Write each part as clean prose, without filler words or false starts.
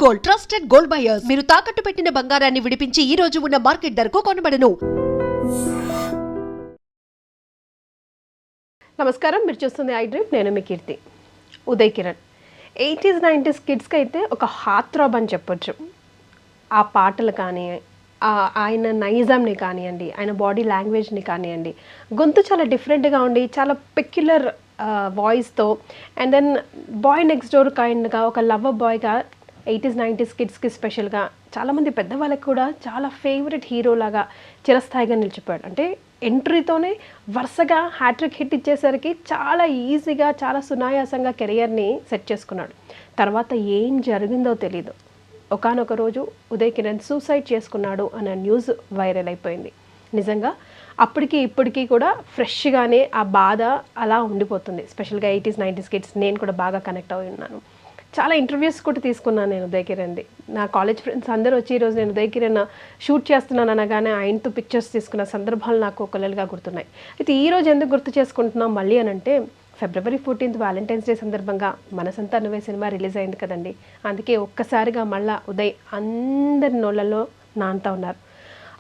Gold, trusted gold buyers. మీరు తాకట్టు పెట్టిన బంగారాన్ని విడిపించి ఈ రోజు ఉన్న మార్కెట్ ధరకు కొనబడను. నమస్కారం, మీరు చూస్తుంది ఐ డ్రీమ్. నేను మీ కీర్తి. ఉదయ్ కిరణ్ 80s 90s కిడ్స్కి అయితే ఒక హార్ట్ థ్రాబ్ అని చెప్పొచ్చు. ఆ పాటలు కానీ, ఆయన నైజాంని కానివ్వండి, ఆయన బాడీ లాంగ్వేజ్ని కానివ్వండి, గొంతు చాలా డిఫరెంట్గా ఉండి చాలా పెక్యులర్ వాయిస్తో, and then boy next door కైండ్గా ఒక లవర్ బాయ్గా 80s 90s కిడ్స్కి స్పెషల్గా చాలామంది పెద్దవాళ్ళకి కూడా చాలా ఫేవరెట్ హీరోలాగా చిరస్థాయిగా నిలిచిపోయాడు. అంటే ఎంట్రీతోనే వరుసగా హ్యాట్రిక్ హిట్ ఇచ్చేసరికి చాలా ఈజీగా, చాలా సునాయాసంగా కెరియర్ని సెట్ చేసుకున్నాడు. తర్వాత ఏం జరిగిందో తెలీదు. ఒకానొక రోజు ఉదయ్ కిరణ్ సూసైడ్ చేసుకున్నాడు అన్న న్యూస్ వైరల్ అయిపోయింది. నిజంగా అప్పటికి ఇప్పటికీ కూడా ఫ్రెష్గానే ఆ బాధ అలా ఉండిపోతుంది. స్పెషల్గా 80s 90s కిడ్స్ నేను కూడా బాగా కనెక్ట్ అయి ఉన్నాను. చాలా ఇంటర్వ్యూస్ కూడా తీసుకున్నాను నేను ఉదయ్ కిరణ్ది. నా కాలేజ్ ఫ్రెండ్స్ అందరూ వచ్చి ఈరోజు నేను ఉదయ్ కిరణ్ షూట్ చేస్తున్నాను అనగానే ఆయనతో పిక్చర్స్ తీసుకున్న సందర్భాలు నాకు ఒకళ్ళుగా గుర్తున్నాయి. అయితే ఈరోజు ఎందుకు గుర్తు చేసుకుంటున్నాం మళ్ళీ అని అంటే, February 14th వ్యాలంటైన్స్ డే సందర్భంగా మనసంతా నువ్వే సినిమా రిలీజ్ అయింది కదండి. అందుకే ఒక్కసారిగా మళ్ళా ఉదయ్ అందరి నోళ్ళలో నాంతా ఉన్నారు.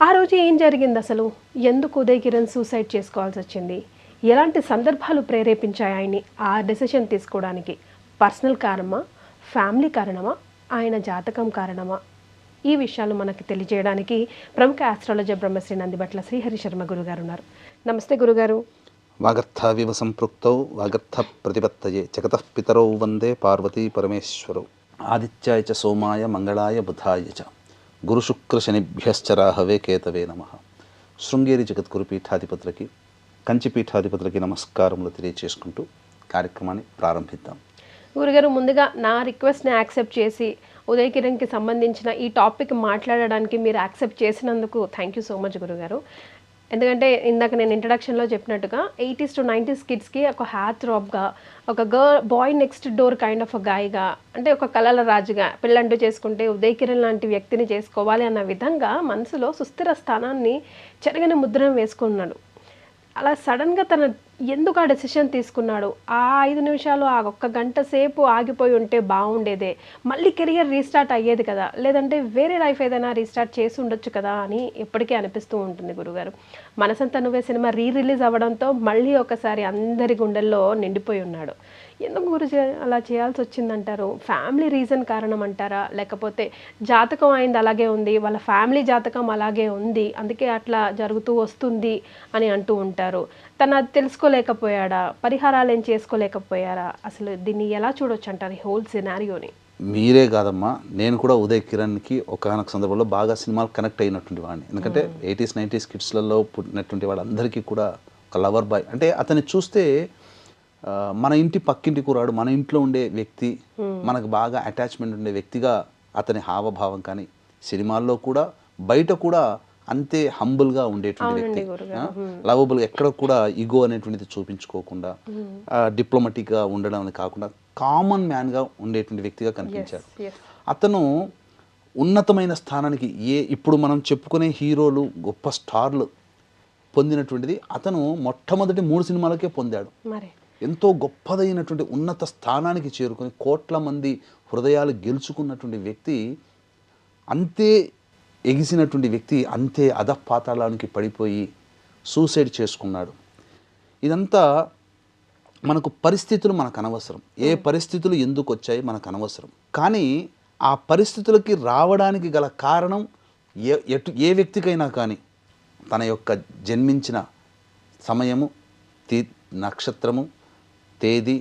ఆ రోజు ఏం జరిగింది అసలు? ఎందుకు ఉదయ్ కిరణ్ సూసైడ్ చేసుకోవాల్సి వచ్చింది? ఎలాంటి సందర్భాలు ప్రేరేపించాయి ఆయన్ని ఆ డెసిషన్ తీసుకోవడానికి? పర్సనల్ కారణమా, ఫ్యామిలీ కారణమా, ఆయన జాతకం కారణమా? ఈ విషయాలు మనకి తెలియజేయడానికి ప్రముఖ ఆస్ట్రాలజర్ బ్రహ్మశ్రీ నందిబట్ల శ్రీహరి శర్మ గురుగారు ఉన్నారు. నమస్తే గురుగారు. వాగర్థావివ సంపృక్తౌ వాగర్థ ప్రతిపత్తయే జగతః పితరౌ వందే పార్వతీ పరమేశ్వరౌ ఆదిత్యాయ చ సోమాయ మంగళాయ బుధాయ చ గురుశుక్ర శనిభ్యశ్చ రాహవే కేతవే నమః. శృంగేరి జగద్గురు పీఠాధిపతులకి, కంచి పీఠాధిపతులకి నమస్కారములు తెలియచేసుకుంటూ కార్యక్రమాన్ని ప్రారంభిద్దాం. గురుగారు, ముందుగా నా రిక్వెస్ట్ని యాక్సెప్ట్ చేసి ఉదయ్ కిరణ్కి సంబంధించిన ఈ టాపిక్ మాట్లాడడానికి మీరు యాక్సెప్ట్ చేసినందుకు థ్యాంక్ యూ సో మచ్ గురుగారు. ఎందుకంటే ఇందాక నేను ఇంట్రడక్షన్లో చెప్పినట్టుగా 80s to 90s కిడ్స్కి ఒక హార్ట్ థ్రాబ్గా, ఒక boy next door kind of గాయగా, అంటే ఒక కలల రాజుగా పెళ్ళంటూ చేసుకుంటే ఉదయ్ కిరణ్ లాంటి వ్యక్తిని చేసుకోవాలి అన్న విధంగా మనసులో సుస్థిర స్థానాన్ని చెరగని ముద్రను వేసుకున్నాడు. అలా సడన్గా తన ఎందుకు ఆ డెసిషన్ తీసుకున్నాడు? ఆ 5 నిమిషాలు, ఆ ఒక్క గంట సేపు ఆగిపోయి ఉంటే బాగుండేదే, మళ్ళీ కెరియర్ రీస్టార్ట్ అయ్యేది కదా, లేదంటే వేరే లైఫ్ ఏదైనా రీస్టార్ట్ చేసి ఉండొచ్చు కదా అని ఎప్పటికీ అనిపిస్తూ ఉంటుంది గురుగారు. మనసంతా నువ్వే సినిమా రిలీజ్ అవ్వడంతో మళ్ళీ ఒకసారి అందరి గుండెల్లో నిండిపోయి ఉన్నాడు. ఎందుకు గురుజీ అలా చేయాల్సి వచ్చిందంటారు? ఫ్యామిలీ రీజన్ కారణం అంటారా? లేకపోతే జాతకం అయింది అలాగే ఉంది, వాళ్ళ ఫ్యామిలీ జాతకం అలాగే ఉంది, అందుకే అట్లా జరుగుతూ వస్తుంది అని అంటూ ఉంటారు. తను అది తెలుసుకోలేకపోయాడా? పరిహారాలు ఏం చేసుకోలేకపోయారా? అసలు దీన్ని ఎలా చూడొచ్చు అంటారు ఈ హోల్ సినారియోని? మీరే కాదమ్మా, నేను కూడా ఉదయ్ కిరణ్కి ఒకనొక సందర్భంలో బాగా సినిమాలు కనెక్ట్ అయినటువంటి వాడిని. ఎందుకంటే 80s 90s కిడ్స్లలో పుట్టినటువంటి వాళ్ళందరికీ కూడా ఒక లవర్ బాయ్ అంటే, అతన్ని చూస్తే మన ఇంటి పక్కింటి కూరాడు, మన ఇంట్లో ఉండే వ్యక్తి, మనకు బాగా అటాచ్మెంట్ ఉండే వ్యక్తిగా అతని హావభావం కానీ, సినిమాల్లో కూడా బయట కూడా అంతే హంబుల్గా ఉండేటువంటి వ్యక్తి, లవబుల్, ఎక్కడ కూడా ఈగో అనేటువంటిది చూపించుకోకుండా డిప్లొమాటిక్గా ఉండడం అని కాకుండా కామన్ మ్యాన్గా ఉండేటువంటి వ్యక్తిగా కనిపించాడు. అతను ఉన్నతమైన స్థానానికి ఇప్పుడు మనం చెప్పుకునే హీరోలు, గొప్ప స్టార్లు పొందినటువంటిది అతను మొట్టమొదటి 3 సినిమాలకే పొందాడు. ఎంతో గొప్పదైనటువంటి ఉన్నత స్థానానికి చేరుకొని కోట్ల మంది హృదయాలు గెలుచుకున్నటువంటి వ్యక్తి, అంతే ఎగిసినటువంటి వ్యక్తి అంతే అధపాతాళానికి పడిపోయి సూసైడ్ చేసుకున్నాడు. ఇదంతా మనకు పరిస్థితులు మనకు అనవసరం, ఏ పరిస్థితులు ఎందుకు వచ్చాయి మనకు అనవసరం, కానీ ఆ పరిస్థితులకి రావడానికి గల కారణం ఏ వ్యక్తికైనా కానీ తన యొక్క జన్మించిన సమయము, నక్షత్రము, తేదీ,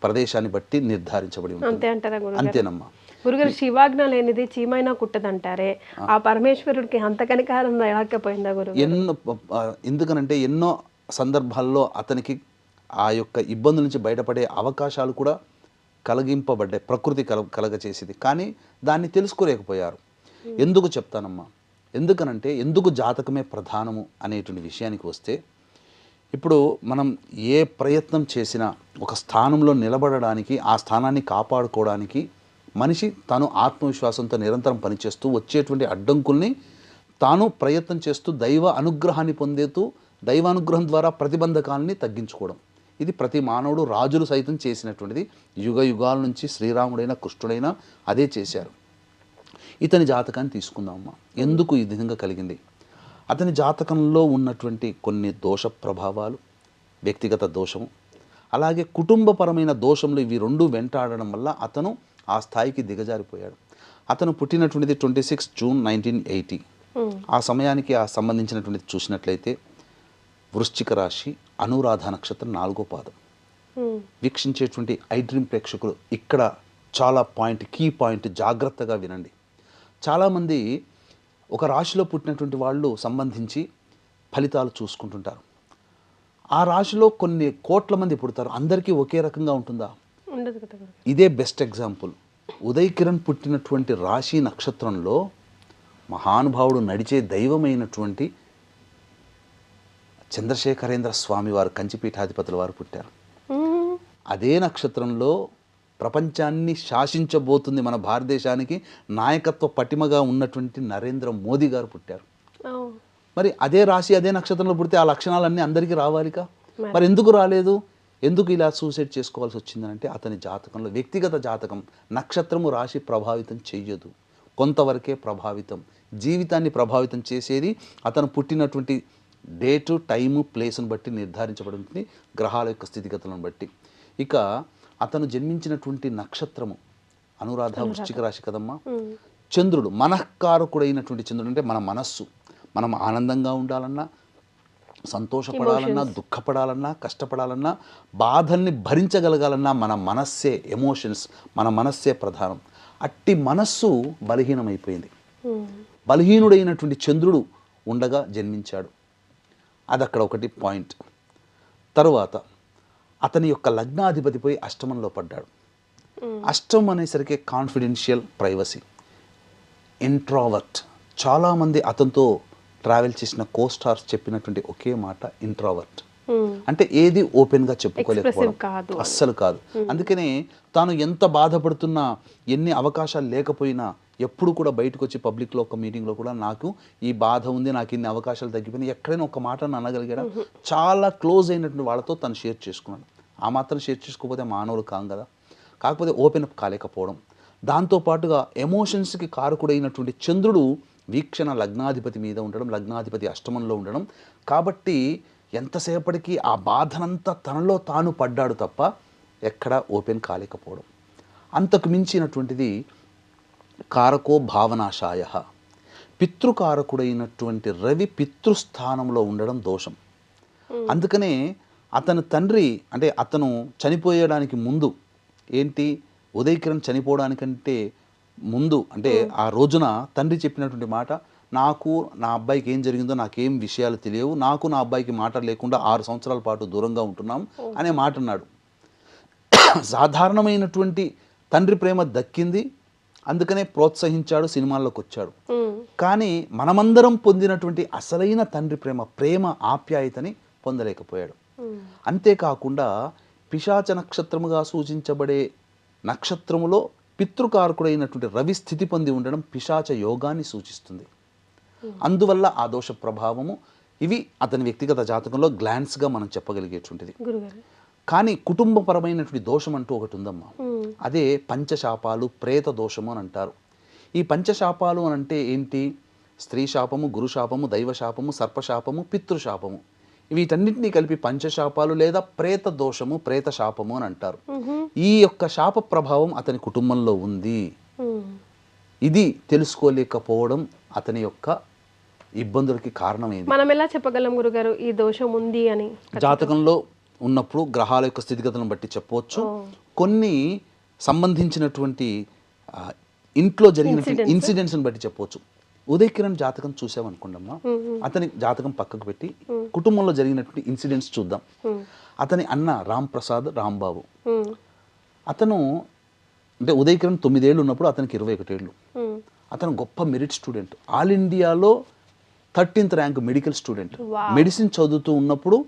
ప్రదేశాన్ని బట్టి నిర్ధారించబడి ఉంటుంది. అంతేనమ్మా గురుగారు. శివాజ్ఞ లేనిది చీమైనా కుట్టదంటారే, ఆ పరమేశ్వరుడికి అంతకని కారణం లేకపోయిందా గురు? ఎందుకనంటే ఎన్నో సందర్భాల్లో అతనికి ఆ యొక్క ఇబ్బందుల నుంచి బయటపడే అవకాశాలు కూడా కలిగింపబడ్డాయి, ప్రకృతి కలగచేసింది, కానీ దాన్ని తెలుసుకోలేకపోయారు. ఎందుకు చెప్తానమ్మా, ఎందుకనంటే ఎందుకు జాతకమే ప్రధానము అనేటువంటి విషయానికి వస్తే, ఇప్పుడు మనం ఏ ప్రయత్నం చేసినా ఒక స్థానంలో నిలబడడానికి, ఆ స్థానాన్ని కాపాడుకోవడానికి మనిషి తాను ఆత్మవిశ్వాసంతో నిరంతరం పనిచేస్తూ వచ్చేటువంటి అడ్డంకుల్ని తాను ప్రయత్నం చేస్తూ దైవ అనుగ్రహాన్ని పొందేతూ దైవానుగ్రహం ద్వారా ప్రతిబంధకాలని తగ్గించుకోవడం, ఇది ప్రతి మానవుడు, రాజులు సైతం చేసినటువంటిది. యుగ యుగాల నుంచి శ్రీరాముడైనా కృష్ణుడైనా అదే చేశారు. ఇతని జాతకాన్ని తీసుకుందామమ్మా. ఎందుకు ఈ విధంగా కలిగింది? అతని జాతకంలో ఉన్నటువంటి కొన్ని దోష ప్రభావాలు, వ్యక్తిగత దోషము, అలాగే కుటుంబపరమైన దోషంలో ఇవి రెండు వెంటాడడం వల్ల అతను ఆ స్థాయికి దిగజారిపోయాడు. అతను పుట్టినటువంటిది 26 జూన్ 1980. ఆ సమయానికి ఆ సంబంధించినటువంటిది చూసినట్లయితే వృశ్చిక రాశి, అనురాధ నక్షత్రం 4వ పాదం. వీక్షించేటువంటి ఐ డ్రీమ్ ప్రేక్షకులు ఇక్కడ చాలా కీ పాయింట్ జాగ్రత్తగా వినండి. చాలామంది ఒక రాశిలో పుట్టినటువంటి వాళ్ళు సంబంధించి ఫలితాలు చూసుకుంటుంటారు. ఆ రాశిలో కొన్ని కోట్ల మంది పుడతారు, అందరికీ ఒకే రకంగా ఉంటుందా? ఉండదు కదా. ఇదే బెస్ట్ ఎగ్జాంపుల్. ఉదయ్ కిరణ్ పుట్టినటువంటి రాశి నక్షత్రంలో మహానుభావుడు, నడిచే దైవమైనటువంటి చంద్రశేఖరేంద్ర స్వామి వారు, కంచిపీఠాధిపతుల వారు పుట్టారు. అదే నక్షత్రంలో ప్రపంచాన్ని శాసించబోతుంది, మన భారతదేశానికి నాయకత్వ పటిమగా ఉన్నటువంటి నరేంద్ర మోదీ గారు పుట్టారు. మరి అదే రాశి అదే నక్షత్రంలో పుడితే ఆ లక్షణాలన్నీ అందరికీ రావాలిగా. మరి ఎందుకు రాలేదు? ఎందుకు ఇలా సూసైడ్ చేసుకోవాల్సి వచ్చిందంటే అతని జాతకంలో, వ్యక్తిగత జాతకం, నక్షత్రము రాశి ప్రభావితం చెయ్యదు, కొంతవరకే ప్రభావితం. జీవితాన్ని ప్రభావితం చేసేది అతను పుట్టినటువంటి డేటు, టైము, ప్లేస్ను బట్టి నిర్ధారించబడుతుంది, గ్రహాల యొక్క స్థితిగతులను బట్టి. ఇక అతను జన్మించినటువంటి నక్షత్రము అనురాధ, వృశ్చిక రాశి కదమ్మా. చంద్రుడు మనఃకారకుడైనటువంటి చంద్రుడు అంటే మన మనస్సు. మనం ఆనందంగా ఉండాలన్నా, సంతోషపడాలన్నా, దుఃఖపడాలన్నా, కష్టపడాలన్నా, బాధల్ని భరించగలగాలన్నా మన మనస్సే, ఎమోషన్స్, మన మనస్సే ప్రధానం. అట్టి మనస్సు బలహీనమైపోయింది. బలహీనుడైనటువంటి చంద్రుడు ఉండగా జన్మించాడు. అది అక్కడ ఒకటి పాయింట్. తరువాత అతని యొక్క లగ్నాధిపతిపై అష్టమంలో పడ్డాడు. అష్టం అనేసరికి కాన్ఫిడెన్షియల్, ప్రైవసీ, ఇంట్రావర్ట్. చాలామంది అతనితో ట్రావెల్ చేసిన కోస్టార్స్ చెప్పినటువంటి ఒకే మాట ఇంట్రావర్ట్. అంటే ఏది ఓపెన్గా చెప్పుకోలేకపోవడం, అస్సలు కాదు. అందుకనే తాను ఎంత బాధపడుతున్నా, ఎన్ని అవకాశాలు లేకపోయినా ఎప్పుడు కూడా బయటకు వచ్చి పబ్లిక్లో ఒక మీటింగ్లో కూడా నాకు ఈ బాధ ఉంది, నాకు ఇన్ని అవకాశాలు తగ్గిపోయినాయి, ఎక్కడైనా ఒక మాట అనగలిగాడా? చాలా క్లోజ్ అయినటువంటి వాళ్ళతో తను షేర్ చేసుకున్నాడు. ఆ మాత్రం షేర్ చేసుకోకపోతే మానవులు కాం కదా. కాకపోతే ఓపెన్ అప్ కాలేకపోవడం, దాంతోపాటుగా ఎమోషన్స్కి కారకుడైనటువంటి చంద్రుడు వీక్షణ లగ్నాధిపతి మీద ఉండడం, లగ్నాధిపతి అష్టమంలో ఉండడం, కాబట్టి ఎంతసేపటికి ఆ బాధనంతా తనలో తాను పడ్డాడు తప్ప ఎక్కడా ఓపెన్ కాలేకపోవడం. అంతకు మించినటువంటిది కారకో భావనాశాయ, పితృకారకుడైనటువంటి రవి పితృస్థానంలో ఉండడం దోషం. అందుకనే అతని తండ్రి, అంటే అతను చనిపోయడానికి ముందు, ఏంటి ఉదయ్ కిరణ్ చనిపోవడానికంటే ముందు, అంటే ఆ రోజున తండ్రి చెప్పినటువంటి మాట, నాకు నా అబ్బాయికి ఏం జరిగిందో నాకేం విషయాలు తెలియవు, నాకు నా అబ్బాయికి మాట లేకుండా 6 సంవత్సరాల పాటు దూరంగా ఉంటున్నాం అనే మాట అన్నాడు. సాధారణమైనటువంటి తండ్రి ప్రేమ దక్కింది, అందుకనే ప్రోత్సహించాడు, సినిమాల్లోకి వచ్చాడు. కానీ మనమందరం పొందినటువంటి అసలైన తండ్రి ప్రేమ ఆప్యాయతని పొందలేకపోయాడు. అంతేకాకుండా పిశాచ నక్షత్రముగా సూచించబడే నక్షత్రములో పితృకారకుడైనటువంటి రవి స్థితి పొంది ఉండడం పిశాచ యోగాన్ని సూచిస్తుంది. అందువల్ల ఆ దోష ప్రభావము, ఇవి అతని వ్యక్తిగత జాతకంలో గ్లాన్స్గా మనం చెప్పగలిగేటువంటిది. కానీ కుటుంబపరమైనటువంటి దోషం అంటూ ఒకటి ఉందమ్మా. అదే పంచశాపాలు, ప్రేత దోషము అని అంటారు. ఈ పంచశాపాలు అని అంటే ఏంటి? స్త్రీ శాపము, గురుశాపము, దైవశాపము, సర్పశాపము, పితృశాపము. వీటన్నిటినీ కలిపి పంచశాపాలు లేదా ప్రేత దోషము, ప్రేత శాపము అని అంటారు. ఈ యొక్క శాప ప్రభావం అతని కుటుంబంలో ఉంది. ఇది తెలుసుకోలేకపోవడం అతని యొక్క ఇబ్బందులకి కారణమైంది. మనం ఎలా చెప్పగలం గురుగారు ఈ దోషం ఉంది అని? జాతకంలో ఉన్నప్పుడు గ్రహాల యొక్క స్థితిగతులను బట్టి చెప్పవచ్చు. కొన్ని సంబంధించినటువంటి ఇంట్లో జరిగిన ఇన్సిడెంట్స్ని బట్టి చెప్పవచ్చు. ఉదయ్ కిరణ్ జాతకం చూసామనుకోండమ్మా, అతని జాతకం పక్కకు పెట్టి కుటుంబంలో జరిగినటువంటి ఇన్సిడెంట్స్ చూద్దాం. అతని అన్న రామ్ ప్రసాద్ రాంబాబు, అతను అంటే ఉదయ్ కిరణ్ 9 ఏళ్ళు ఉన్నప్పుడు అతనికి 21 ఏళ్ళు. అతను గొప్ప మెరిట్ స్టూడెంట్, ఆల్ ఇండియాలో 13th rank medical student. Medicine చదువుతూ ఉన్నప్పుడు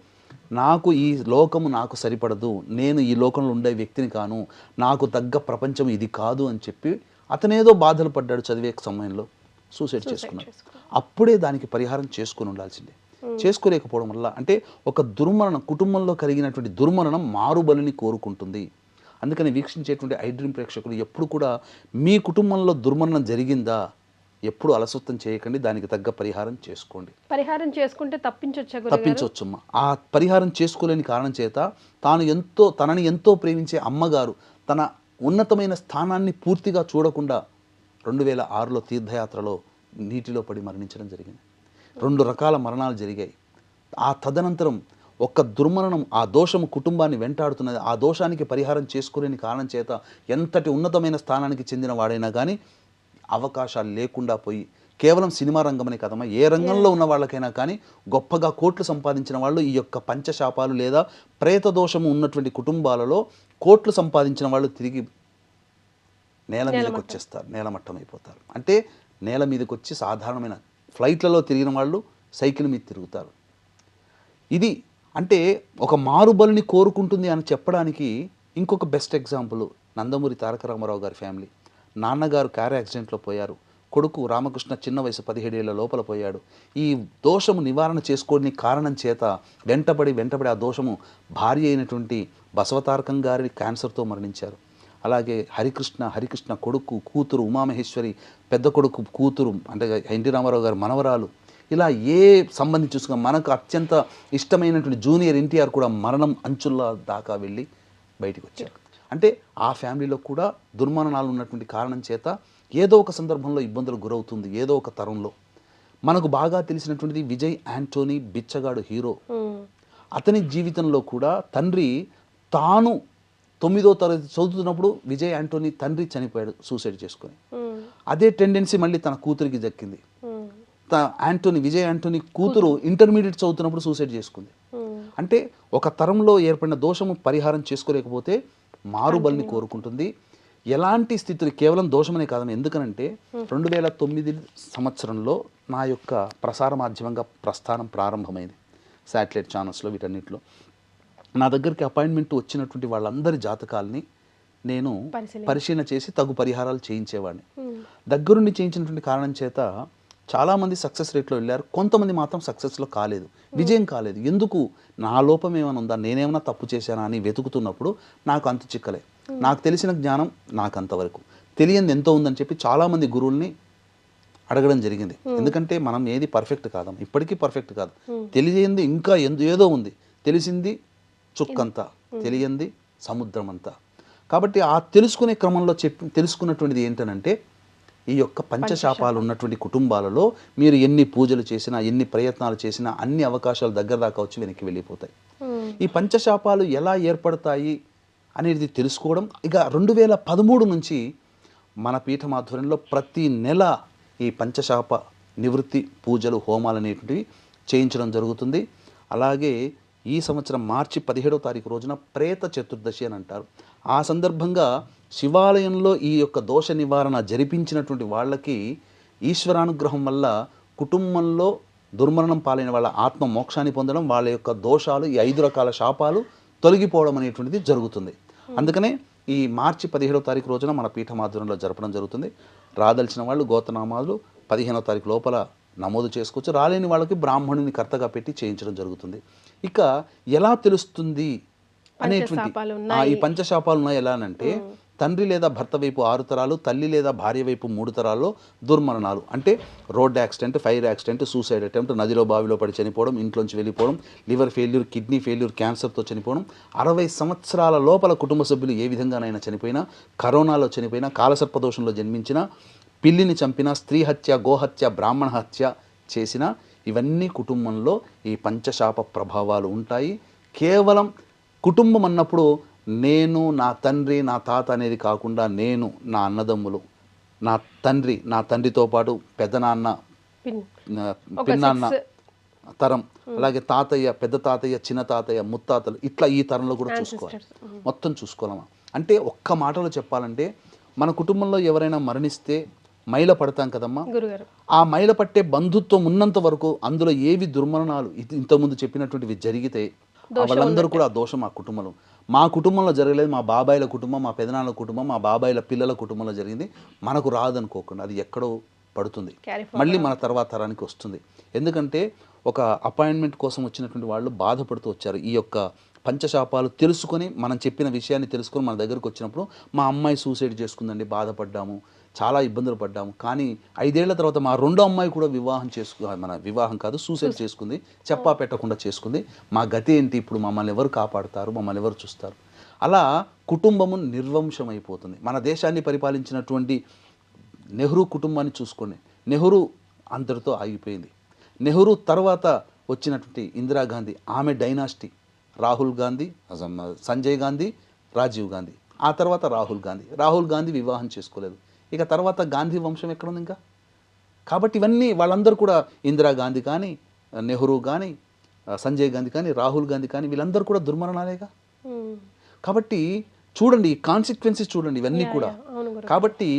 నాకు ఈ లోకము నాకు సరిపడదు, నేను ఈ లోకంలో ఉండే వ్యక్తిని కాను, నాకు తగ్గ ప్రపంచం ఇది కాదు అని చెప్పి అతనేదో బాధలు పడ్డాడు చదివే సమయంలో, సూసైడ్ చేసుకున్నాడు. అప్పుడే దానికి పరిహారం చేసుకుని ఉండాల్సిందే. చేసుకోలేకపోవడం వల్ల, అంటే ఒక దుర్మరణం, కుటుంబంలో కలిగినటువంటి దుర్మరణం మారుబలిని కోరుకుంటుంది. అందుకని వీక్షించేటువంటి ఐ డ్రీమ్ ప్రేక్షకులు ఎప్పుడు కూడా మీ కుటుంబంలో దుర్మరణం జరిగిందా, ఎప్పుడు అలసత్వం చేయకండి, దానికి తగ్గ పరిహారం చేసుకోండి. పరిహారం చేసుకుంటే తప్పించొచ్చా గురుగారు? తప్పించవచ్చమ్మా. ఆ పరిహారం చేసుకోలేని కారణం చేత తనని ఎంతో ప్రేమించే అమ్మగారు తన ఉన్నతమైన స్థానాన్ని పూర్తిగా చూడకుండా 2006లో తీర్థయాత్రలో నీటిలో పడి మరణించడం జరిగింది. 2 రకాల మరణాలు జరిగాయి. ఆ తదనంతరం ఒక్క దుర్మరణం, ఆ దోషము కుటుంబాన్ని వెంటాడుతున్నది. ఆ దోషానికి పరిహారం చేసుకోలేని కారణం చేత ఎంతటి ఉన్నతమైన స్థానానికి చెందిన వాడైనా కానీ అవకాశాలు లేకుండా పోయి, కేవలం సినిమా రంగమనే కదమ్మా, ఏ రంగంలో ఉన్న వాళ్ళకైనా కానీ గొప్పగా కోట్లు సంపాదించిన వాళ్ళు ఈ యొక్క పంచశాపాలు లేదా ప్రేత దోషము ఉన్నటువంటి కుటుంబాలలో కోట్లు సంపాదించిన వాళ్ళు తిరిగి నేల మీదకి వచ్చేస్తారు, నేలమట్టం అయిపోతారు. అంటే నేల మీదకి వచ్చి సాధారణమైన ఫ్లైట్లలో తిరిగిన వాళ్ళు సైకిల్ మీద తిరుగుతారు. ఇది అంటే ఒక మారుబలిని కోరుకుంటుంది అని చెప్పడానికి ఇంకొక బెస్ట్ ఎగ్జాంపుల్ నందమూరి తారక రామారావు గారి ఫ్యామిలీ. నాన్నగారు కార్ యాక్సిడెంట్లో పోయారు, కొడుకు రామకృష్ణ చిన్న వయసు 17 ఏళ్ల లోపల పోయాడు. ఈ దోషము నివారణ చేసుకోని కారణం చేత వెంటబడి ఆ దోషము భార్య అయినటువంటి బసవతారకం గారి క్యాన్సర్తో మరణించారు. అలాగే హరికృష్ణ కొడుకు, కూతురు ఉమామహేశ్వరి, పెద్ద కొడుకు కూతురు అంటే ఎన్టీ రామారావు గారి మనవరాలు, ఇలా ఏ సంబంధించి చూసుకున్నా మనకు అత్యంత ఇష్టమైనటువంటి జూనియర్ ఎన్టీఆర్ కూడా మరణం అంచుల దాకా వెళ్ళి బయటికి వచ్చారు. అంటే ఆ ఫ్యామిలీలో కూడా దుర్మరణాలు ఉన్నటువంటి కారణం చేత ఏదో ఒక సందర్భంలో ఇబ్బందులు గురవుతుంది, ఏదో ఒక తరంలో. మనకు బాగా తెలిసినటువంటిది విజయ్ యాంటోనీ, బిచ్చగాడు హీరో. అతని జీవితంలో కూడా తండ్రి తాను 9వ తరగతి చదువుతున్నప్పుడు విజయ్ యాంటోనీ తండ్రి చనిపోయాడు సూసైడ్ చేసుకొని. అదే టెండెన్సీ మళ్ళీ తన కూతురికి దక్కింది. విజయ్ యాంటోనీ కూతురు ఇంటర్మీడియట్ చదువుతున్నప్పుడు సూసైడ్ చేసుకుంది. అంటే ఒక తరంలో ఏర్పడిన దోషము పరిహారం చేసుకోలేకపోతే మారుబలిని కోరుకుంటుంది. ఎలాంటి స్థితులు కేవలం దోషమనే కాదని, ఎందుకనంటే 2009 సంవత్సరంలో నా యొక్క ప్రసార మాధ్యమంగా ప్రస్థానం ప్రారంభమైంది. శాటిలైట్ ఛానల్స్లో వీటన్నిటిలో నా దగ్గరికి అపాయింట్మెంట్ వచ్చినటువంటి వాళ్ళందరి జాతకాలని నేను పరిశీలన చేసి తగు పరిహారాలు చేయించేవాడిని. దగ్గరుండి చేయించినటువంటి కారణం చేత చాలామంది సక్సెస్ రేట్లో వెళ్ళారు, కొంతమంది మాత్రం సక్సెస్లో కాలేదు, విజయం కాలేదు. ఎందుకు, నా లోపం ఏమైనా ఉందా, నేనేమైనా తప్పు చేశానా అని వెతుకుతున్నప్పుడు నాకు అంతు చిక్కలే. నాకు తెలిసిన జ్ఞానం నాకు అంతవరకు, తెలియంది ఎంతో ఉందని చెప్పి చాలామంది గురువుల్ని అడగడం జరిగింది. ఎందుకంటే మనం ఏది పర్ఫెక్ట్ కాదాం, ఇప్పటికీ పర్ఫెక్ట్ కాదు. తెలియంది ఇంకా ఏదో ఉంది, తెలిసింది చుక్కంతా, తెలియంది సముద్రం అంతా. కాబట్టి ఆ తెలుసుకునే క్రమంలో తెలుసుకున్నటువంటిది ఏంటనంటే, ఈ యొక్క పంచశాపాలు ఉన్నటువంటి కుటుంబాలలో మీరు ఎన్ని పూజలు చేసినా, ఎన్ని ప్రయత్నాలు చేసినా అన్ని అవకాశాలు దగ్గర దాకా వచ్చి వెనక్కి వెళ్ళిపోతాయి. ఈ పంచశాపాలు ఎలా ఏర్పడతాయి అనేది తెలుసుకోవడం. ఇక 2013 నుంచి మన పీఠం ఆధ్వర్యంలో ప్రతి నెల ఈ పంచశాప నివృత్తి పూజలు, హోమాలు అనేటువంటివి చేయించడం జరుగుతుంది. అలాగే ఈ సంవత్సరం మార్చి 17వ తారీఖు రోజున ప్రేత చతుర్దశి అని అంటారు. ఆ సందర్భంగా శివాలయంలో ఈ యొక్క దోష నివారణ జరిపించినటువంటి వాళ్ళకి ఈశ్వరానుగ్రహం వల్ల కుటుంబంలో దుర్మరణం పాలైన వాళ్ళ ఆత్మ మోక్షాన్ని పొందడం, వాళ్ళ యొక్క దోషాలు, ఈ 5 రకాల శాపాలు తొలగిపోవడం అనేటువంటిది జరుగుతుంది. అందుకనే ఈ మార్చి 17వ తారీఖు రోజున మన పీఠం ఆధ్వర్యంలో జరపడం జరుగుతుంది. రాదలిచిన వాళ్ళు గోత్రనామాలు 15వ తారీఖు లోపల నమోదు చేసుకోవచ్చు. రాలేని వాళ్ళకి బ్రాహ్మణుని కర్తగా పెట్టి చేయించడం జరుగుతుంది. ఇక ఎలా తెలుస్తుంది అనేటువంటి ఈ పంచశాపాలు ఉన్నాయి ఎలా అంటే, తండ్రి లేదా భర్త వైపు 6 తరాలు, తల్లి లేదా భార్య వైపు 3 తరాల్లో దుర్మరణాలు అంటే road accident, fire accident, suicide attempt, నదిలో బావిలో పడి చనిపోవడం, ఇంట్లోంచి వెళ్ళిపోవడం, లివర్ ఫెయిల్యూర్, కిడ్నీ ఫెయిల్యూర్, క్యాన్సర్తో చనిపోవడం, 60 సంవత్సరాల లోపల కుటుంబ సభ్యులు ఏ విధంగానైనా చనిపోయినా, కరోనాలో చనిపోయినా, కాలసర్పదోషంలో జన్మించిన, పిల్లిని చంపిన, స్త్రీ హత్య, గోహత్య, బ్రాహ్మణ హత్య చేసిన, ఇవన్నీ కుటుంబంలో ఈ పంచశాప ప్రభావాలు ఉంటాయి. కేవలం కుటుంబం అన్నప్పుడు నేను, నా తండ్రి, నా తాత అనేది కాకుండా నేను, నా అన్నదమ్ములు, నా తండ్రితో పాటు పెద్దనాన్న, పిన్నాన్న తరం, అలాగే తాతయ్య, పెద్ద తాతయ్య, చిన్న తాతయ్య, ముత్తాతలు, ఇట్లా ఈ తరంలో కూడా చూసుకోవాలి. మొత్తం చూసుకోవాలమ్మా. అంటే ఒక్క మాటలో చెప్పాలంటే, మన కుటుంబంలో ఎవరైనా మరణిస్తే మైల పడతాం కదమ్మా, ఆ మైల పట్టే బంధుత్వం ఉన్నంత వరకు అందులో ఏవి దుర్మరణాలు ఇంతకుముందు చెప్పినటువంటివి జరిగితే వాళ్ళందరూ కూడా ఆ దోషం మా కుటుంబంలో జరగలేదు, మా బాబాయిల కుటుంబం, మా పెదనాన్న కుటుంబం, మా బాబాయిల పిల్లల కుటుంబంలో జరిగింది, మనకు రాదనుకోకుండా అది ఎక్కడో పడుతుంది, మళ్ళీ మన తర్వాత తరానికి వస్తుంది. ఎందుకంటే ఒక అపాయింట్మెంట్ కోసం వచ్చినటువంటి వాళ్ళు బాధపడుతూ వచ్చారు. ఈ యొక్క పంచశాపాలు తెలుసుకొని, మనం చెప్పిన విషయాన్ని తెలుసుకొని మన దగ్గరకు వచ్చినప్పుడు, మా అమ్మాయి సూసైడ్ చేసుకుందండి, బాధపడ్డాము, చాలా ఇబ్బందులు పడ్డాము. కానీ 5 ఏళ్ల తర్వాత మా రెండో అమ్మాయి కూడా వివాహం కాదు, సూసైడ్ చేసుకుంది. చెప్పా పెట్టకుండా చేసుకుంది. మా గతి ఏంటి ఇప్పుడు? మమ్మల్ని ఎవరు కాపాడుతారు? మమ్మల్ని ఎవరు చూస్తారు? అలా కుటుంబము నిర్వంశం అయిపోతుంది. మన దేశాన్ని పరిపాలించినటువంటి నెహ్రూ కుటుంబాన్ని చూసుకోండి. నెహ్రూ అంతటితో ఆగిపోయింది. నెహ్రూ తర్వాత వచ్చినటువంటి ఇందిరాగాంధీ, ఆమె డైనాసిటీ. రాహుల్ గాంధీ, సంజయ్ గాంధీ, రాజీవ్ గాంధీ, ఆ తర్వాత రాహుల్ గాంధీ వివాహం చేసుకోలేదు. ఇక తర్వాత గాంధీ వంశం ఎక్కడుంది ఇంకా? కాబట్టి ఇవన్నీ వాళ్ళందరూ కూడా ఇందిరాగాంధీ కానీ, నెహ్రూ కానీ, సంజయ్ గాంధీ కానీ, రాహుల్ గాంధీ కానీ వీళ్ళందరూ కూడా దుర్మరణాలేగా. కాబట్టి చూడండి, కాన్సిక్వెన్సెస్ చూడండి ఇవన్నీ కూడా. కాబట్టి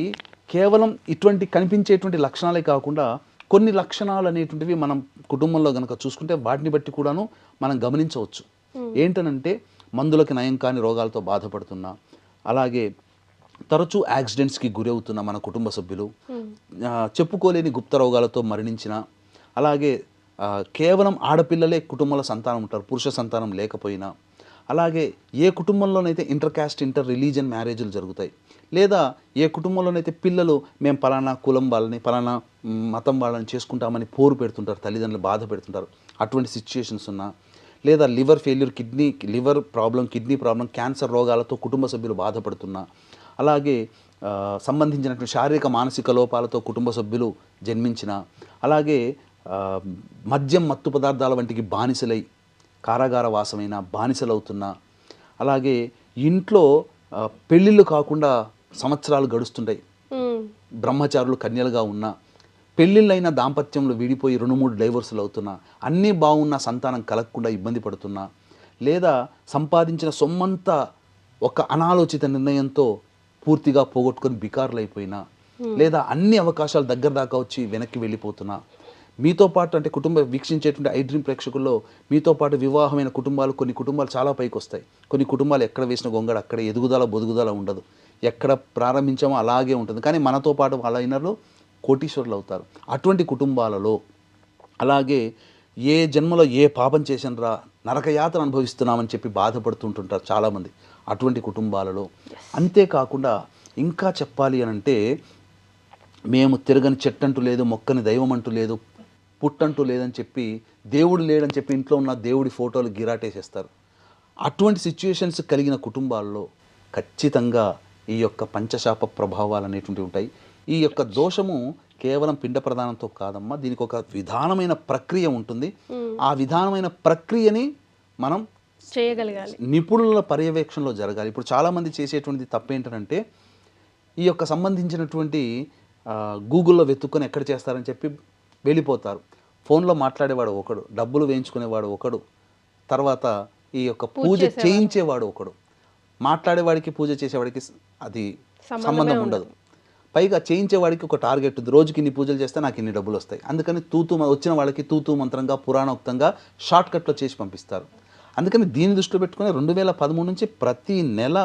కేవలం ఇటువంటి కనిపించేటువంటి లక్షణాలే కాకుండా కొన్ని లక్షణాలు అనేటువంటివి మనం కుటుంబంలో కనుక చూసుకుంటే వాటిని బట్టి కూడాను మనం గమనించవచ్చు. ఏంటనంటే మందులకి నయం కాని రోగాలతో బాధపడుతున్నా, అలాగే తరచూ యాక్సిడెంట్స్కి గురవుతున్న మన కుటుంబ సభ్యులు, చెప్పుకోలేని గుప్త రోగాలతో మరణించిన, అలాగే కేవలం ఆడపిల్లలే కుటుంబంలో సంతానం ఉంటారు, పురుష సంతానం లేకపోయినా, అలాగే ఏ కుటుంబంలోనైతే ఇంటర్ క్యాస్ట్ ఇంటర్ రిలీజియన్ మ్యారేజ్లు జరుగుతాయి, లేదా ఏ కుటుంబంలోనైతే పిల్లలు మేము పలానా కులం వాళ్ళని పలానా మతం వాళ్ళని చేసుకుంటామని పోరు పెడుతుంటారు, తల్లిదండ్రులు బాధ పెడుతుంటారు, అటువంటి సిచ్యుయేషన్స్ ఉన్నా, లేదా liver failure, liver problem, kidney problem, cancer రోగాలతో కుటుంబ సభ్యులు బాధపడుతున్నా, అలాగే సంబంధించినటువంటి శారీరక మానసిక లోపాలతో కుటుంబ సభ్యులు జన్మించిన, అలాగే మద్యం మత్తు పదార్థాల వంటికి బానిసలై కారాగార వాసమైన బానిసలవుతున్నా, అలాగే ఇంట్లో పెళ్ళిళ్ళు కాకుండా సంవత్సరాలు గడుస్తుంటాయి, బ్రహ్మచారులు కన్యలుగా ఉన్నా, పెళ్ళిళ్ళైన దాంపత్యంలో విడిపోయి 2-3 డైవర్సులు అవుతున్నా, అన్నీ బాగున్న సంతానం కలగకుండా ఇబ్బంది పడుతున్నా, లేదా సంపాదించిన సొమ్మంతా ఒక అనాలోచిత నిర్ణయంతో పూర్తిగా పోగొట్టుకొని బికారులు అయిపోయినా, లేదా అన్ని అవకాశాలు దగ్గర దాకా వచ్చి వెనక్కి వెళ్ళిపోతున్నా, మీతో పాటు అంటే వీక్షించేటువంటి ఐ డ్రీమ్ ప్రేక్షకుల్లో మీతో పాటు వివాహమైన కుటుంబాలు, కొన్ని కుటుంబాలు చాలా పైకి వస్తాయి, కొన్ని కుటుంబాలు ఎక్కడ వేసిన గొంగడ అక్కడ బొదుగుదల ఉండదు, ఎక్కడ ప్రారంభించామో అలాగే ఉంటుంది, కానీ మనతో పాటు వాళ్ళ అయినలో కోటీశ్వరులు అవుతారు. అటువంటి కుటుంబాలలో, అలాగే ఏ జన్మలో ఏ పాపం చేసినరా నరకయాతన అనుభవిస్తున్నామని చెప్పి బాధపడుతుంటుంటారు చాలామంది, అటువంటి కుటుంబాలలో. అంతేకాకుండా ఇంకా చెప్పాలి అని అంటే, మేము తిరగని చెట్టంటూ లేదు, మొక్కని దైవం అంటూ లేదు, పుట్టంటూ లేదని చెప్పి, దేవుడు లేడని చెప్పి ఇంట్లో ఉన్న దేవుడి ఫోటోలు గిరాటేసేస్తారు. అటువంటి సిచ్యుయేషన్స్ కలిగిన కుటుంబాల్లో ఖచ్చితంగా ఈ యొక్క పంచశాప ప్రభావాలు అనేటువంటివి ఉంటాయి. ఈ యొక్క దోషము కేవలం పిండ ప్రదానంతో కాదమ్మా, దీనికి ఒక విధానమైన ప్రక్రియ ఉంటుంది. ఆ విధానమైన ప్రక్రియని మనం చేయగలగాలి, నిపుణుల పర్యవేక్షణలో జరగాలి. ఇప్పుడు చాలామంది చేసేటువంటిది తప్పేంటంటే, ఈ యొక్క సంబంధించినటువంటి గూగుల్లో వెతుక్కొని ఎక్కడ చేస్తారని చెప్పి వెళ్ళిపోతారు. ఫోన్లో మాట్లాడేవాడు ఒకడు, డబ్బులు వేయించుకునేవాడు ఒకడు, తర్వాత ఈ యొక్క పూజ చేయించేవాడు ఒకడు, మాట్లాడేవాడికి పూజ చేసేవాడికి అది సంబంధం ఉండదు. పైగా చేయించేవాడికి ఒక టార్గెట్ ఉంది, రోజుకి ఇన్ని పూజలు చేస్తే నాకు ఇన్ని డబ్బులు వస్తాయి, అందుకని వచ్చిన వాళ్ళకి తూతూ మంత్రంగా పురాణోక్తంగా షార్ట్ కట్లో చేసి పంపిస్తారు. అందుకని దీన్ని దృష్టిలో పెట్టుకుని 2013 నుంచి ప్రతి నెల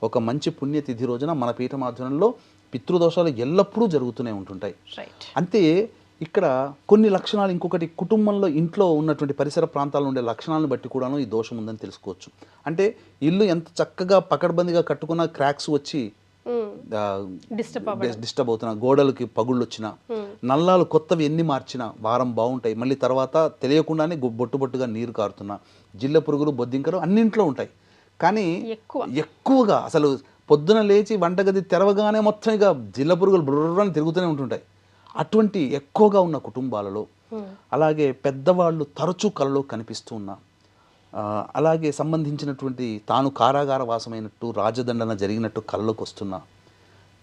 ఒక మంచి పుణ్యతిథి రోజున మన పీఠం ఆధ్వర్యంలో పితృదోషాలు ఎల్లప్పుడూ జరుగుతూనే ఉంటుంటాయి. అంతే ఇక్కడ కొన్ని లక్షణాలు, ఇంకొకటి కుటుంబంలో ఇంట్లో ఉన్నటువంటి పరిసర ప్రాంతాల్లో ఉండే లక్షణాలను బట్టి కూడాను ఈ దోషం ఉందని తెలుసుకోవచ్చు. అంటే ఇల్లు ఎంత చక్కగా పకడ్బందీగా కట్టుకున్నా క్రాక్స్ వచ్చి డిస్టర్బ్ అవుతున్నా, గోడలకి పగుళ్ళు వచ్చినా, నల్లాలు కొత్తవి ఎన్ని మార్చినా వారం బాగుంటాయి, మళ్ళీ తర్వాత తెలియకుండానే బొట్టుగా నీరు కారుతున్నా, జిల్ల పురుగులు బొద్దింకలు అన్నింట్లో ఉంటాయి. కానీ ఎక్కువగా అసలు పొద్దున లేచి వంటగది తెరవగానే మొత్తం ఇక జిల్ల పురుగులు బుర్రని తిరుగుతూనే ఉంటుంటాయి. అటువంటి ఎక్కువగా ఉన్న కుటుంబాలలో, అలాగే పెద్దవాళ్ళు తరచూ కలలో కనిపిస్తూ ఉన్నా, అలాగే సంబంధించినటువంటి తాను కారాగార వాసమైనట్టు రాజదండన జరిగినట్టు కళ్ళలోకి వస్తున్నా,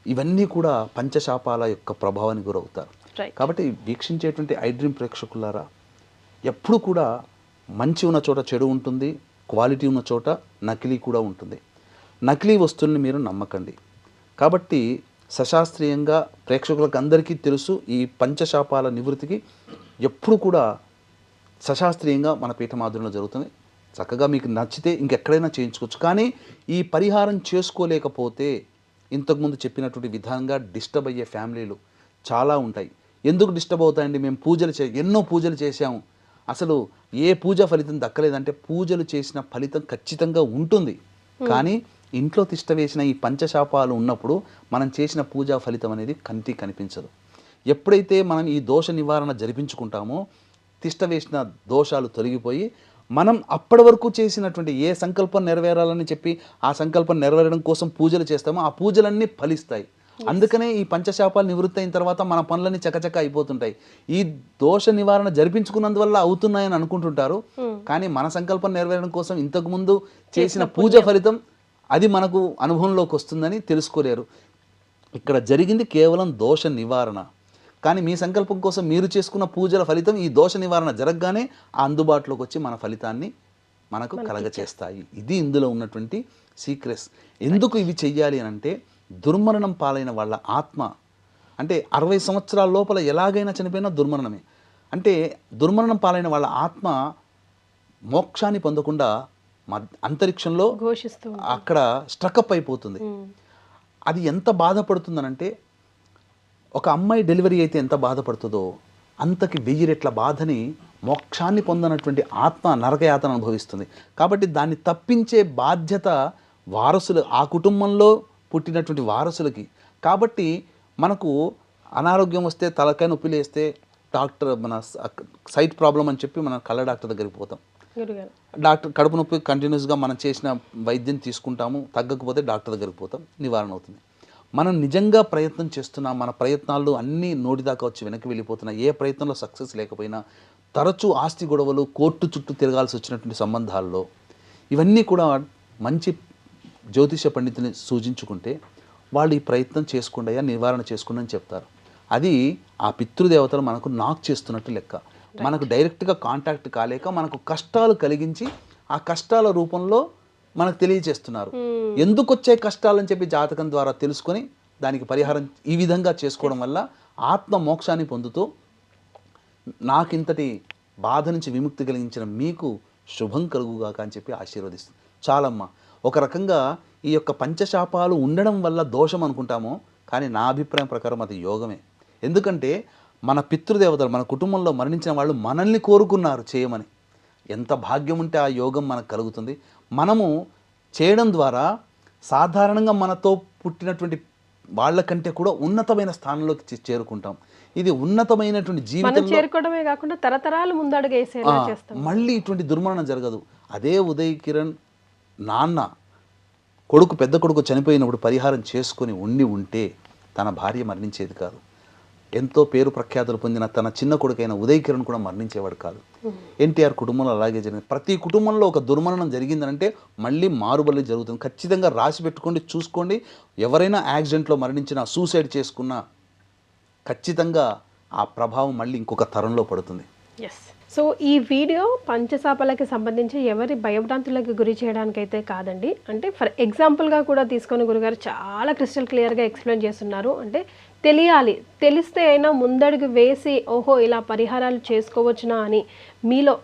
ఇవన్నీ కూడా పంచశాపాల యొక్క ప్రభావానికి గురవుతారు. కాబట్టి వీక్షించేటువంటి ఐ డ్రీమ్ ప్రేక్షకులారా, ఎప్పుడు కూడా మంచి ఉన్న చోట చెడు ఉంటుంది, క్వాలిటీ ఉన్న చోట నకిలీ కూడా ఉంటుంది. నకిలీ వస్తువుల్ని మీరు నమ్మకండి. కాబట్టి సశాస్త్రీయంగా ప్రేక్షకులకు అందరికీ తెలుసు, ఈ పంచశాపాల నివృత్తికి ఎప్పుడు కూడా సశాస్త్రీయంగా మన పీఠమాధుర్యంలో జరుగుతుంది. చక్కగా మీకు నచ్చితే ఇంకెక్కడైనా చేయించుకోవచ్చు. కానీ ఈ పరిహారం చేసుకోలేకపోతే ఇంతకుముందు చెప్పినటువంటి విధంగా డిస్టర్బ్ అయ్యే ఫ్యామిలీలు చాలా ఉంటాయి. ఎందుకు డిస్టర్బ్ అవుతాయండి? మేము ఎన్నో పూజలు చేశాము, అసలు ఏ పూజ ఫలితం దక్కలేదంటే, పూజలు చేసిన ఫలితం ఖచ్చితంగా ఉంటుంది, కానీ ఇంట్లో తిష్ట వేసిన ఈ పంచశాపాలు ఉన్నప్పుడు మనం చేసిన పూజా ఫలితం అనేది కంటికి కనిపించదు. ఎప్పుడైతే మనం ఈ దోష నివారణ జరిపించుకుంటామో తిష్ట వేసిన దోషాలు తొలగిపోయి మనం అప్పటి వరకు చేసినటువంటి ఏ సంకల్పం నెరవేరాలని చెప్పి ఆ సంకల్పం నెరవేరడం కోసం పూజలు చేస్తామో ఆ పూజలన్నీ ఫలిస్తాయి. అందుకనే ఈ పంచశాపాలు నివృత్తి అయిన తర్వాత మన పనులన్నీ చకచక అయిపోతుంటాయి. ఈ దోష నివారణ జరిపించుకున్నందువల్ల అవుతున్నాయని అనుకుంటుంటారు, కానీ మన సంకల్పం నెరవేరడం కోసం ఇంతకుముందు చేసిన పూజ ఫలితం అది మనకు అనుభవంలోకి వస్తుందని తెలుసుకోలేరు. ఇక్కడ జరిగింది కేవలం దోష నివారణ, కానీ మీ సంకల్పం కోసం మీరు చేసుకున్న పూజల ఫలితం ఈ దోష నివారణ జరగగానే ఆ అందుబాటులోకి వచ్చి మన ఫలితాన్ని మనకు కలగచేస్తాయి. ఇది ఇందులో ఉన్నటువంటి సీక్రెట్స్. ఎందుకు ఇవి చెయ్యాలి అని అంటే దుర్మరణం పాలైన వాళ్ళ ఆత్మ అంటే 60 సంవత్సరాల లోపల ఎలాగైనా చనిపోయినా దుర్మరణమే. అంటే దుర్మరణం పాలైన వాళ్ళ ఆత్మ మోక్షాన్ని పొందకుండా అంతరిక్షంలో అక్కడ స్ట్రకప్ అయిపోతుంది. అది ఎంత బాధపడుతుందనంటే ఒక అమ్మాయి డెలివరీ అయితే ఎంత బాధపడుతుందో అంతకి 1000 రెట్ల బాధని మోక్షాన్ని పొందనటువంటి ఆత్మ నరకయాతన అనుభవిస్తుంది. కాబట్టి దాన్ని తప్పించే బాధ్యత వారసులు, ఆ కుటుంబంలో పుట్టినటువంటి వారసులకి. కాబట్టి మనకు అనారోగ్యం వస్తే తలకాయ నొప్పి లేస్తే డాక్టర్ మన సైట్ ప్రాబ్లం అని చెప్పి మనం కళ్ళ డాక్టర్ దగ్గరికి పోతాం. డాక్టర్ కడుపు నొప్పి కంటిన్యూస్గా మనం చేసిన వైద్యం తీసుకుంటాము, తగ్గకపోతే డాక్టర్ దగ్గరికి పోతాం, నివారణ అవుతుంది. మనం నిజంగా ప్రయత్నం చేస్తున్నాం, మన ప్రయత్నాలు అన్నీ నోటిదాకా వచ్చి వెనక్కి వెళ్ళిపోతున్నాయి, ఏ ప్రయత్నంలో సక్సెస్ లేకపోయినా తరచూ ఆస్తి గొడవలు, కోర్టు చుట్టూ తిరగాల్సి వచ్చినటువంటి సంబంధాల్లో ఇవన్నీ కూడా మంచి జ్యోతిష పండితుని సూచించుకుంటే వాళ్ళు ఈ ప్రయత్నం చేసుకోండి అయ్యా, నివారణ చేసుకోండి అని చెప్తారు. అది ఆ పితృదేవతలు మనకు నాక్ చేస్తున్నట్టు లెక్క. మనకు డైరెక్ట్గా కాంటాక్ట్ కాలేక మనకు కష్టాలు కలిగించి ఆ కష్టాల రూపంలో మనకు తెలియజేస్తున్నారు. ఎందుకు వచ్చే కష్టాలని చెప్పి జాతకం ద్వారా తెలుసుకొని దానికి పరిహారం ఈ విధంగా చేసుకోవడం వల్ల ఆత్మ మోక్షాన్ని పొందుతూ నాకింతటి బాధ నుంచి విముక్తి కలిగించిన మీకు శుభం కలుగుగాక అని చెప్పి ఆశీర్వదిస్తుంది. చాలమ్మా. ఒక రకంగా ఈ యొక్క పంచశాపాలు ఉండడం వల్ల దోషం అనుకుంటామో, కానీ నా అభిప్రాయం ప్రకారం అది యోగమే. ఎందుకంటే మన పితృదేవతలు మన కుటుంబంలో మరణించిన వాళ్ళు మనల్ని కోరుకున్నారు చేయమని. ఎంత భాగ్యం ఉంటే ఆ యోగం మనకు కలుగుతుంది. మనము చేయడం ద్వారా సాధారణంగా మనతో పుట్టినటువంటి వాళ్ళకంటే కూడా ఉన్నతమైన స్థానంలోకి చేరుకుంటాం. ఇది ఉన్నతమైనటువంటి జీవితం చేరుకోవడమే కాకుండా తరతరాలు ముందడుగు వేసేలా చేస్తాం. మళ్ళీ ఇటువంటి దుర్మరణం జరగదు. అదే ఉదయ్ కిరణ్ నాన్న కొడుకు, పెద్ద కొడుకు చనిపోయినప్పుడు పరిహారం చేసుకొని ఉంటే తన భార్య మరణించేది కాదు. ఎంతో పేరు ప్రఖ్యాతులు పొందిన తన చిన్న కొడుకైన ఉదయ్ కిరణ్ కూడా మరణించేవాడు కాదు. ఎన్టీఆర్ కుటుంబంలో అలాగే జరిగింది. ప్రతి కుటుంబంలో ఒక దుర్మరణం జరిగిందనంటే మళ్ళీ మారుబల్లి జరుగుతుంది. ఖచ్చితంగా రాసి పెట్టుకోండి, చూసుకోండి. ఎవరైనా యాక్సిడెంట్లో మరణించినా, సూసైడ్ చేసుకున్నా ఖచ్చితంగా ఆ ప్రభావం మళ్ళీ ఇంకొక తరంలో పడుతుంది. సో ఈ వీడియో పంచశాపాలకి సంబంధించి ఎవరి భయభ్రాంతులకు గురి చేయడానికైతే కాదండి. అంటే ఫర్ ఎగ్జాంపుల్గా కూడా తీసుకొని గురుగారు చాలా క్రిస్టల్ క్లియర్గా ఎక్స్ప్లెయిన్ చేస్తున్నారు. అంటే తెలియాలి, తెలిస్తే అయినా ముందడుగు వేసి ఓహో ఇలా పరిహారాలు చేసుకోవచ్చునా అని మీరు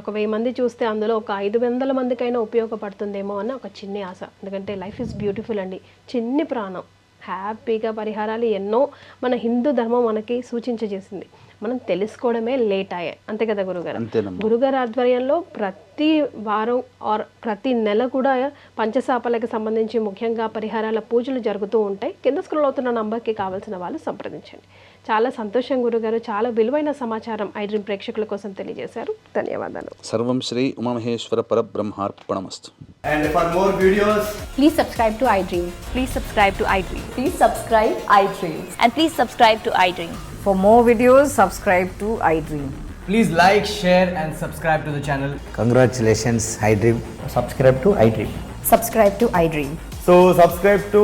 ఒక 1000 మంది చూస్తే అందులో ఒక 500 మందికైనా ఉపయోగపడుతుందేమో అన్న ఒక చిన్ని ఆశ. ఎందుకంటే లైఫ్ ఈజ్ బ్యూటిఫుల్ అండి. చిన్ని ప్రాణం హ్యాపీగా పరిహారాలు ఎన్నో మన హిందూ ధర్మం మనకి సూచించజేసింది. మనం తెలుసుకోవడమే లేట్ అయ్యాయి. అంతే కదా గురుగారు? గురుగారు ఆధ్వర్యంలో ప్రతి వారం ఆర్ ప్రతి నెల కూడా పంచశాపాలకు సంబంధించి ముఖ్యంగా పరిహారాల పూజలు జరుగుతూ ఉంటాయి. కింద స్క్రోల్ అవుతున్న నంబర్కి కావాల్సిన వాళ్ళు సంప్రదించండి. చాలా సంతోషం గురుగారు, చాలా విలువైన సమాచారం ఐడ్రీమ్ ప్రేక్షకుల కోసం తెలియజేశారు. ధన్యవాదాలు. సర్వం Shri Umamaheshwara పరబ్రహ్మార్పణమస్తు. And for more videos, please subscribe to iDream. Please subscribe to iDream. Please subscribe iDream. And please subscribe to iDream. For more videos, subscribe to iDream. please like, share and subscribe to the channel. Congratulations, iDream. Subscribe to iDream. Subscribe to iDream. So subscribe to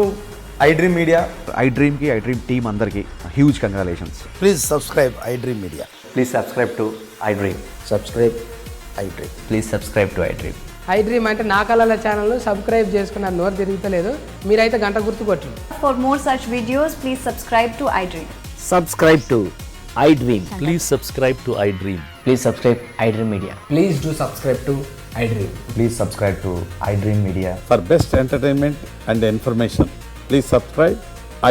iDream Media. iDream ki iDream team andarki huge congratulations. Please subscribe iDream Media. Please subscribe to iDream. Subscribe iDream. Please subscribe to iDream. iDream అంటే నా కళల channel subscribe చేసుకున్నారు, నోరు తిరుగుతలేదు. మీరైతే గంట గుర్తు కొట్టండి. For more such videos, please subscribe to iDream. Subscribe to iDream. Please subscribe to iDream. Please subscribe iDream Media. Please do subscribe to iDream. Please subscribe to iDream Media. For best entertainment and information, please subscribe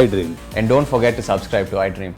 iDream. And don't forget to subscribe to iDream.